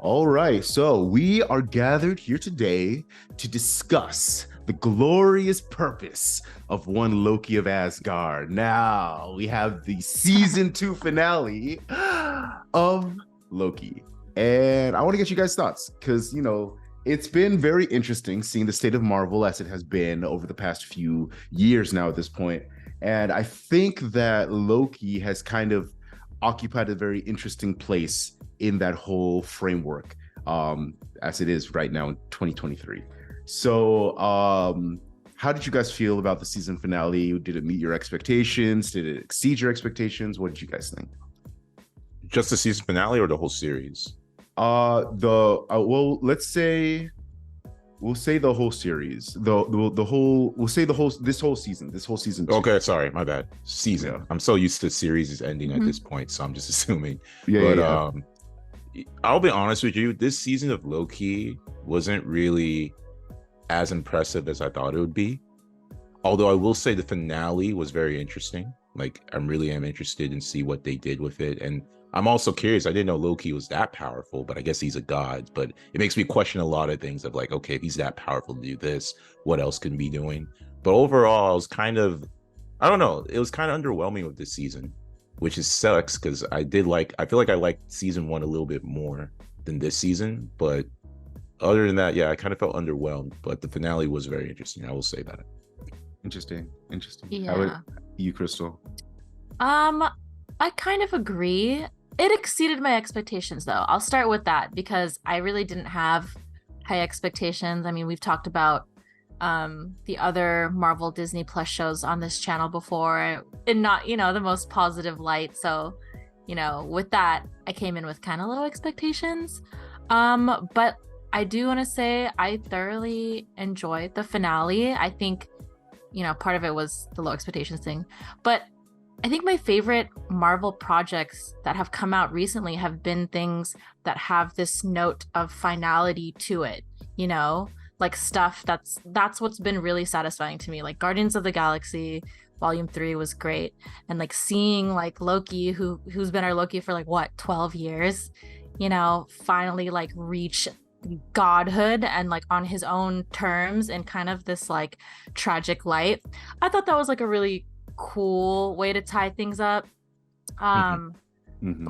All right, so we are gathered here today to discuss the glorious purpose of one Loki of Asgard. Now we have the season two finale of Loki. And I want to get you guys' thoughts because, it's been very interesting seeing the state of Marvel as it has been over the past few years now at this point. And I think that Loki has kind of occupied a very interesting place in that whole framework as it is right now in 2023. So how did you guys feel about the season finale? Did it meet your expectations? Did it exceed your expectations? What did you guys think? Just the season finale or the whole series? Well, we'll say the whole series. The whole we'll say the whole this whole season two. Okay, sorry, my bad. Season. Yeah. I'm so used to series is ending at this point, so I'm just assuming. Yeah, But I'll be honest with you, this season of Loki wasn't really as impressive as I thought it would be. Although I will say the finale was very interesting. Like I really am interested in see what they did with it. And I'm also curious. I didn't know Loki was that powerful, but I guess he's a god. But it makes me question a lot of things of like, okay, if he's that powerful to do this, what else can he be doing? But overall, I was kind of, I don't know, it was kind of underwhelming with this season, which is sucks because I feel like I liked season one a little bit more than this season. But other than that, yeah, I kind of felt underwhelmed. But the finale was very interesting. I will say that. Interesting. Yeah. How about you, Crystal? I kind of agree. It exceeded my expectations though. I'll start with that because I really didn't have high expectations. I mean, we've talked about the other Marvel Disney Plus shows on this channel before in not, the most positive light. So, with that, I came in with kind of low expectations. But I do want to say I thoroughly enjoyed the finale. I think, part of it was the low expectations thing, but I think my favorite Marvel projects that have come out recently have been things that have this note of finality to it, like stuff that's what's been really satisfying to me. Like Guardians of the Galaxy Volume 3 was great. And like seeing like Loki, who's been our Loki for like what, 12 years, finally like reach godhood and like on his own terms in kind of this like tragic light. I thought that was like a really cool way to tie things up. But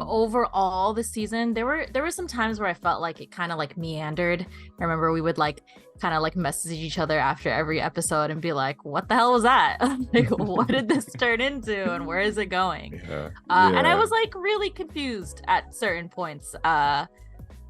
overall this season there were some times where I felt like it kind of like meandered. I remember we would like kind of like message each other after every episode and be like, what the hell was that? Like what did this turn into and where is it going? And I was like really confused at certain points.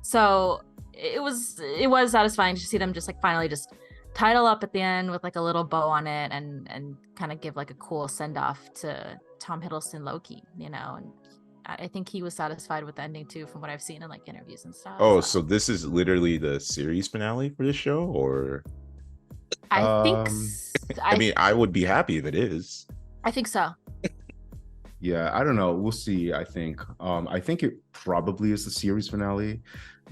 So it was satisfying to see them just like finally just title up at the end with like a little bow on it and kind of give like a cool send off to Tom Hiddleston Loki, and I think he was satisfied with the ending too, from what I've seen in like interviews and stuff. Oh, so this is literally the series finale for this show, or? I think. I mean, I would be happy if it is. I think so. Yeah, I don't know. We'll see. I think it probably is the series finale,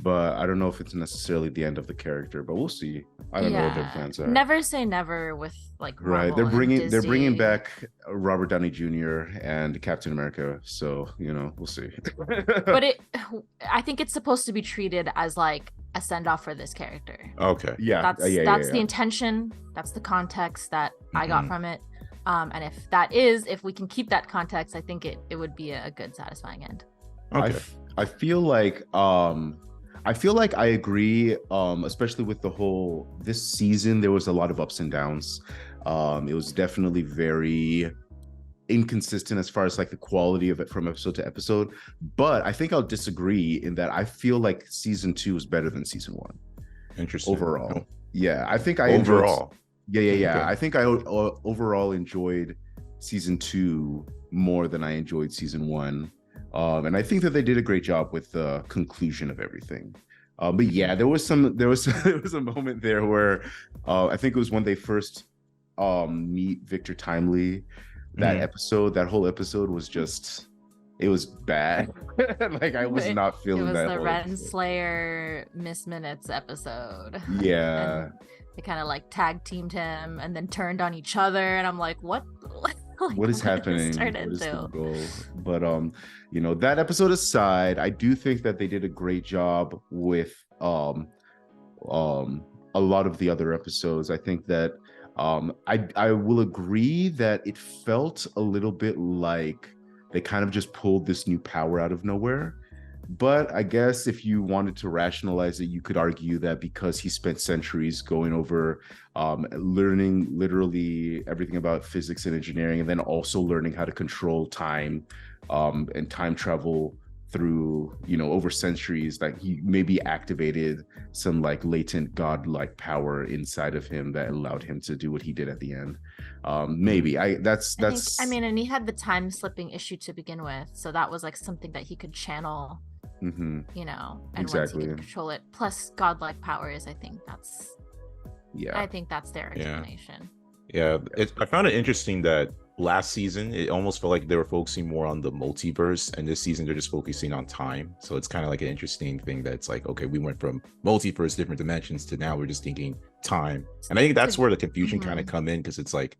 but I don't know if it's necessarily the end of the character. But we'll see. I don't know what their plans are. Never say never with like Marvel. Right. They're bringing back Robert Downey Jr. and Captain America. So we'll see. But I think it's supposed to be treated as like a send off for this character. Okay. Yeah. That's the intention. That's the context that I got from it. And if we can keep that context, I think it would be a good, satisfying end. Okay. I feel like I agree, especially with this season. There was a lot of ups and downs. It was definitely very inconsistent as far as like the quality of it from episode to episode. But I think I'll disagree in that I feel like season 2 is better than season 1. Interesting. Overall. Yeah, I think I overall. Yeah. Okay. I think I overall enjoyed season 2 more than I enjoyed season 1. And I think that they did a great job with the conclusion of everything. But yeah, there was a moment there where I think it was when they first meet Victor Timely. That whole episode was just, it was bad. Like I was not feeling that. It was the Renslayer Miss Minutes episode. Yeah. And they kind of like tag teamed him and then turned on each other, and I'm like, what Like, what is what did this happening? turn What is the into? goal? But that episode aside, I do think that they did a great job with a lot of the other episodes. I think that I will agree that it felt a little bit like they kind of just pulled this new power out of nowhere. But I guess if you wanted to rationalize it, you could argue that because he spent centuries going over learning literally everything about physics and engineering, and then also learning how to control time and time travel through, over centuries, that he maybe activated some like latent godlike power inside of him that allowed him to do what he did at the end. Maybe I mean, and he had the time slipping issue to begin with, so that was like something that he could channel, and exactly. once he could control it, plus godlike powers, I think that's their explanation. I found it interesting that last season it almost felt like they were focusing more on the multiverse, and this season they're just focusing on time. So it's kind of like an interesting thing that's like, okay, we went from multiverse, different dimensions, to now we're just thinking time. And I think that's where the confusion kind of come in, because it's like,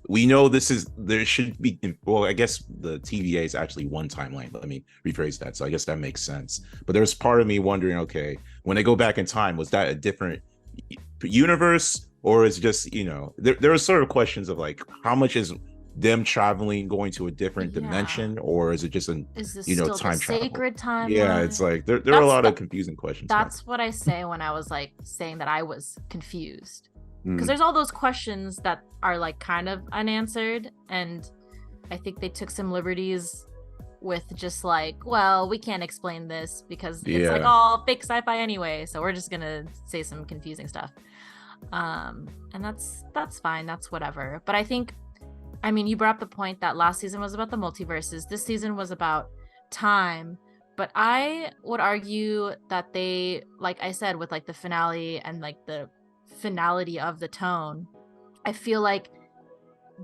we know there should be, well, I guess the TVA is actually one timeline. Let me rephrase that. So I guess that makes sense. But there's part of me wondering, okay, when they go back in time, was that a different universe, or is it just, there are sort of questions of like, how much is them traveling, going to a different dimension, or is it just time travel? Sacred time? Yeah, it's like there are a lot of confusing questions. That's what I say when I was like saying that I was confused, because there's all those questions that are like kind of unanswered, and I think they took some liberties with just like, well, we can't explain this because it's like all fake sci-fi anyway, so we're just gonna say some confusing stuff, and that's fine, that's whatever. But I mean, you brought up the point that last season was about the multiverses, this season was about time, but I would argue that they, like I said, with like the finale and like the finality of the tone, I feel like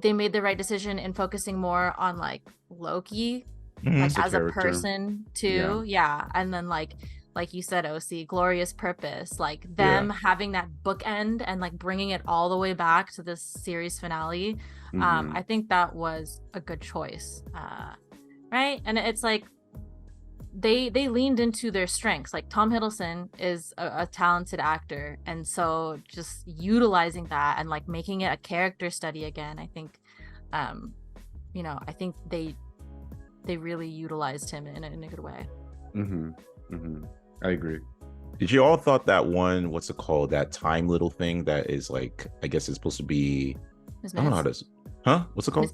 they made the right decision in focusing more on like Loki, like as a person too. Yeah. And then like you said, OC, glorious purpose, like them having that bookend and like bringing it all the way back to this series finale. I think that was a good choice, right? And it's like they leaned into their strengths. Like Tom Hiddleston is a talented actor, and so just utilizing that and like making it a character study again, I think I think they really utilized him in a good way. I agree. Did you all thought that one, what's it called, that time little thing that is like, I guess it's supposed to be, I don't know how to, what's it called?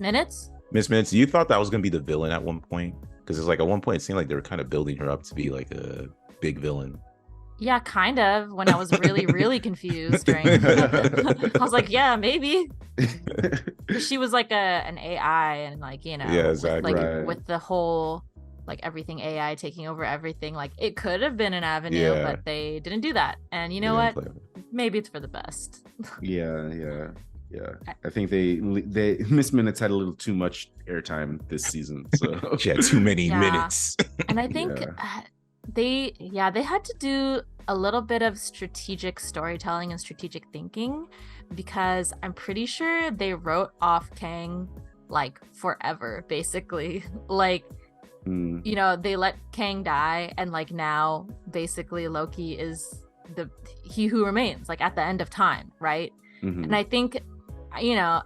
Miss Minutes. You thought that was gonna be the villain at one point? Because it's like at one point it seemed like they were kind of building her up to be like a big villain. Yeah, kind of, when I was really confused during I was like, yeah, maybe. She was like an AI, and like, exactly, with the whole like everything AI taking over everything, like it could have been an avenue, but they didn't do that. And you know what? Maybe it's for the best. Yeah. I think they Miss Minutes had a little too much airtime this season. So she had too many minutes. And I think they had to do a little bit of strategic storytelling and strategic thinking, because I'm pretty sure they wrote off Kang like forever, basically. Like, they let Kang die, and like now basically Loki is he who remains, like at the end of time, right? And I think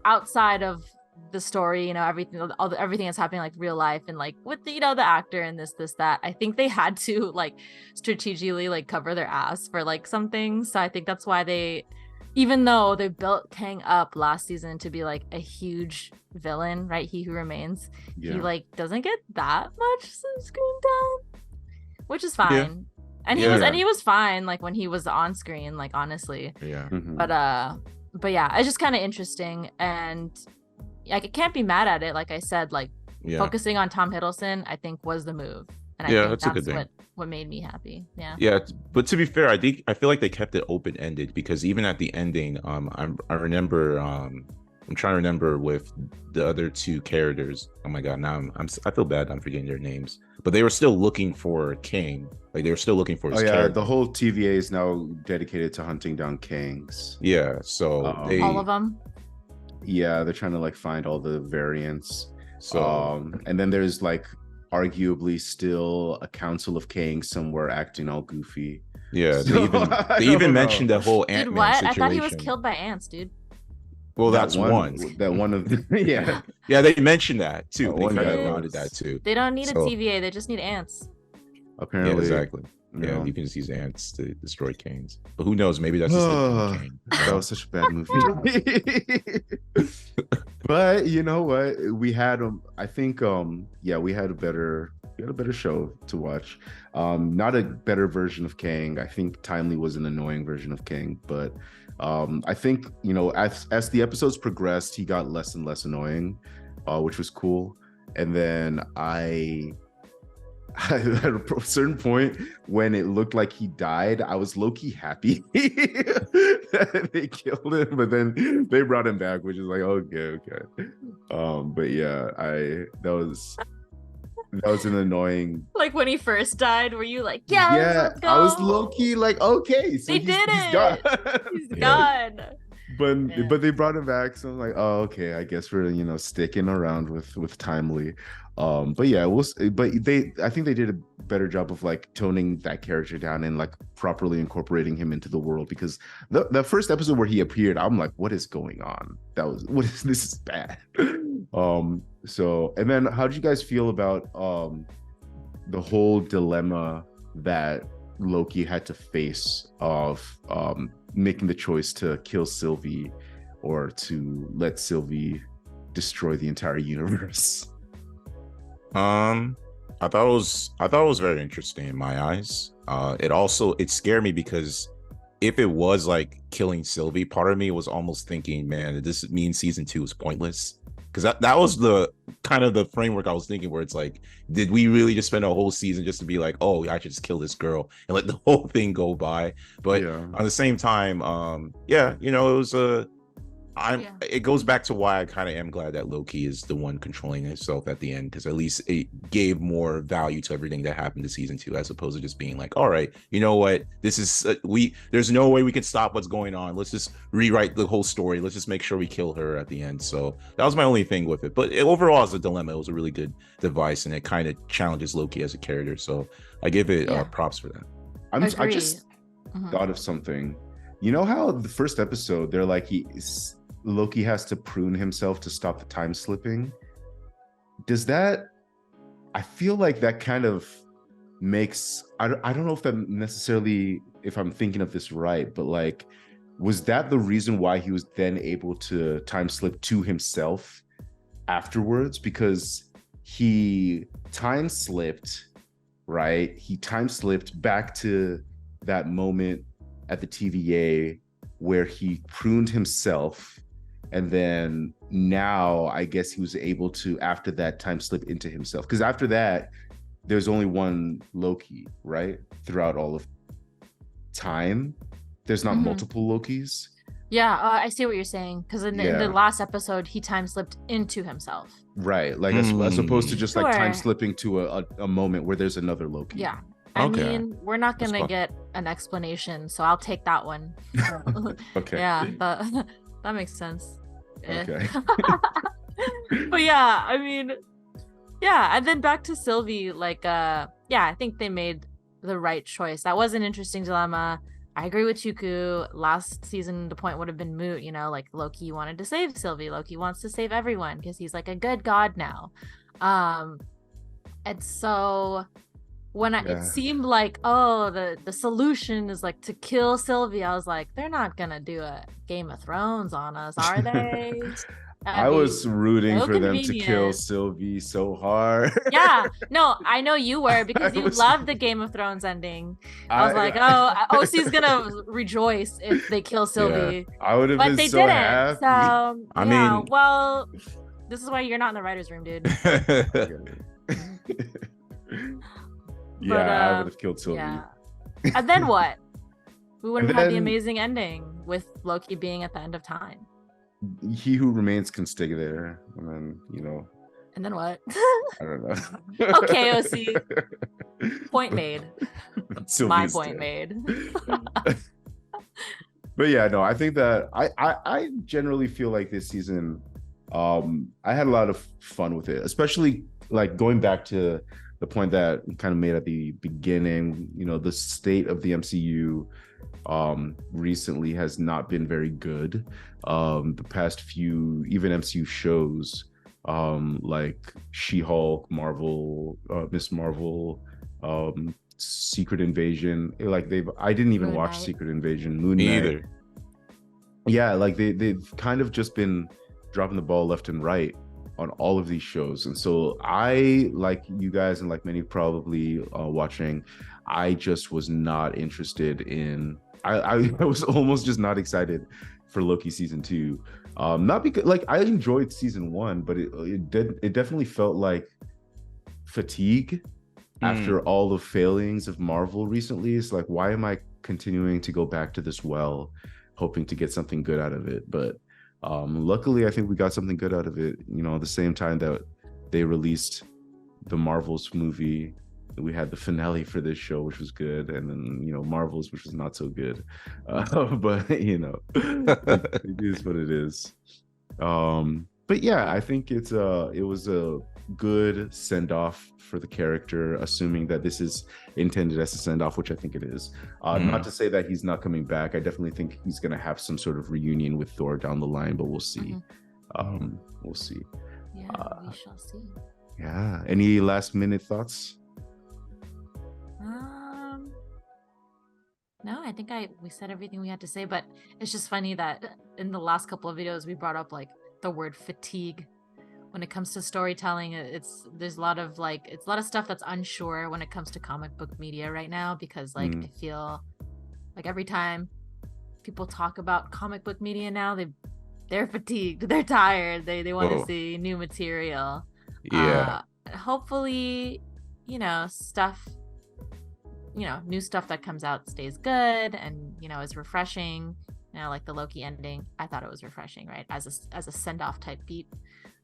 outside of the story, everything that's happening like real life and like with the actor and this that, I think they had to like strategically like cover their ass for like some things. So I think that's why they, even though they built Kang up last season to be like a huge villain, right? He who remains, he like doesn't get that much screen time, which is fine. And he was fine like when he was on screen, like honestly. But yeah, it's just kind of interesting, and like it can't be mad at it. Like I said, like focusing on Tom Hiddleston, I think was the move, and I think that's a good thing. What made me happy. But to be fair, I feel like they kept it open ended, because even at the ending, I remember I'm trying to remember with the other two characters. Oh my god, now I feel bad I'm forgetting their names, but they were still looking for Kang. Like they were still looking for his character. The whole TVA is now dedicated to hunting down Kangs. So all of them. Yeah, they're trying to like find all the variants. So And then there's like arguably still a Council of Kang somewhere acting all goofy. yeah, So, I they don't even know. mentioned the whole Dude, Ant-Man what? I situation. thought he was killed by ants, dude. Well, That that's one. That one of the, yeah. Yeah, they mentioned that too. That They one kind guy of was- noted that too. They don't need a So- TVA, they just need ants. Yeah, Apparently. exactly. you Yeah, know. you can just use ants to destroy Kangs. But who knows? Maybe that's just a Kang. That was such a bad movie. But you know what? We had I think yeah, we had a better show to watch. Not a better version of Kang. I think Timely was an annoying version of Kang, but I think, you know, as the episodes progressed, he got less and less annoying, which was cool. And then at a certain point when it looked like he died, I was low-key happy that they killed him, but then they brought him back, which is like, okay. But yeah, that was an annoying. Like when he first died, were you like, yes, Yeah, let's go? I was low-key like, okay, so They he's did he's it. gone. He's Yeah. gone. But Yeah. they brought him back, so I'm like, oh, okay, I guess we're, you know, sticking around with Timely. But yeah, I think they did a better job of like toning that character down and like properly incorporating him into the world, because the first episode where he appeared, I'm like, what is going on? This is bad. So, and then how did you guys feel about the whole dilemma that Loki had to face of making the choice to kill Sylvie or to let Sylvie destroy the entire universe? I thought it was very interesting in my eyes. It scared me because if it was like killing Sylvie, part of me was almost thinking, man, this means season 2 is pointless. Because that was the kind of the framework I was thinking, where it's like, did we really just spend a whole season just to be like, oh, I should just kill this girl and let the whole thing go by? But Yeah. on the same time, yeah, you know, it was it goes back to why I kind of am glad that Loki is the one controlling himself at the end, because at least it gave more value to everything that happened to season 2, as opposed to just being like, all right, you know what, this is there's no way we can stop what's going on, let's just rewrite the whole story, let's just make sure we kill her at the end. So that was my only thing with it, but overall as a dilemma, it was a really good device, and it kind of challenges Loki as a character, so I give it props for that. I just thought of something. You know how the first episode they're like, Loki has to prune himself to stop the time slipping? I feel like that kind of makes, I don't know if that necessarily, if I'm thinking of this right, but like, was that the reason why he was then able to time slip to himself afterwards? Because he time slipped, right? He time slipped back to that moment at the TVA where he pruned himself, and then now I guess he was able to, after that, time slip into himself, because after that there's only one Loki, right? Throughout all of time, there's not multiple Lokis. Yeah, I see what you're saying, because in the last episode he time slipped into himself, Right, like as opposed to just like time Sure. slipping to a moment where there's another Loki. yeah. I Okay. mean, we're not That's gonna fun. get an explanation, so I'll take that one. Okay. Yeah, that makes sense. Eh. Okay. But yeah, I mean, yeah, and then back to Sylvie, like yeah, I think they made the right choice. That was an interesting dilemma. I agree with Chuku. Last season the point would have been moot, you know, like Loki wanted to save Sylvie. Loki wants to save everyone because he's like a good god now. And so when it seemed like, oh, the solution is like to kill Sylvie, I was like, they're not gonna do a Game of Thrones on us, are they? I was rooting so for them to kill convenient. Sylvie so hard. Yeah, no, I know you were, because you love the Game of Thrones ending. I was like, oh, OC's gonna rejoice if they kill Sylvie. I would have But been they so didn't. happy. So I yeah, mean- well, this is why you're not in the writer's room, dude. Yeah, I would have killed Sylvie. Yeah. And then what? We wouldn't And have the then- amazing ending with Loki being at the end of time. He who remains can stay there, and then, you know, And then what? I don't know. Okay, OC. Point made. Sylvie My is point dead. made. But yeah, no, I think that I generally feel like this season, I had a lot of fun with it, especially like going back to the point that we kind of made at the beginning. You know, the state of the MCU recently has not been very good. The past few even MCU shows, like She-Hulk, Marvel, Miss Marvel, Secret Invasion, like I didn't even Moon watch Knight. Secret Invasion, Moon Me Knight. either. Yeah, like they've kind of just been dropping the ball left and right on all of these shows. And so I, like you guys and like many probably watching, I just was not interested in I was almost just not excited for Loki season 2. Not because like I enjoyed season 1, but it definitely felt like fatigue after all the failings of Marvel recently. It's like, why am I continuing to go back to this well, hoping to get something good out of it? But luckily, I think we got something good out of it. You know, at the same time that they released the Marvels movie, we had the finale for this show, which was good, and then Marvels, which was not so good. But it is what it is. But yeah, I think it was a good send off for the character, assuming that this is intended as a send off, which I think it is. Not to say that he's not coming back. I definitely think he's going to have some sort of reunion with Thor down the line, but we'll see. We'll see. Yeah, we shall see. Yeah. Any last minute thoughts? No, I think we said everything we had to say, but it's just funny that in the last couple of videos we brought up like the word fatigue. When it comes to storytelling, there's a lot of stuff that's unsure when it comes to comic book media right now, because like I feel like every time people talk about comic book media now, they're fatigued, they're tired, they want to see new material. Hopefully, stuff, new stuff that comes out stays good and is refreshing. Like the Loki ending, I thought it was refreshing, right? As a send off type beat.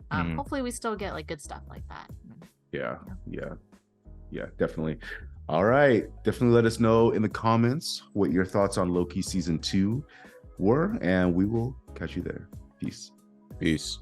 Hopefully we still get like good stuff like that. Yeah, definitely. All right, definitely let us know in the comments what your thoughts on Loki season 2 were, and we will catch you there. Peace.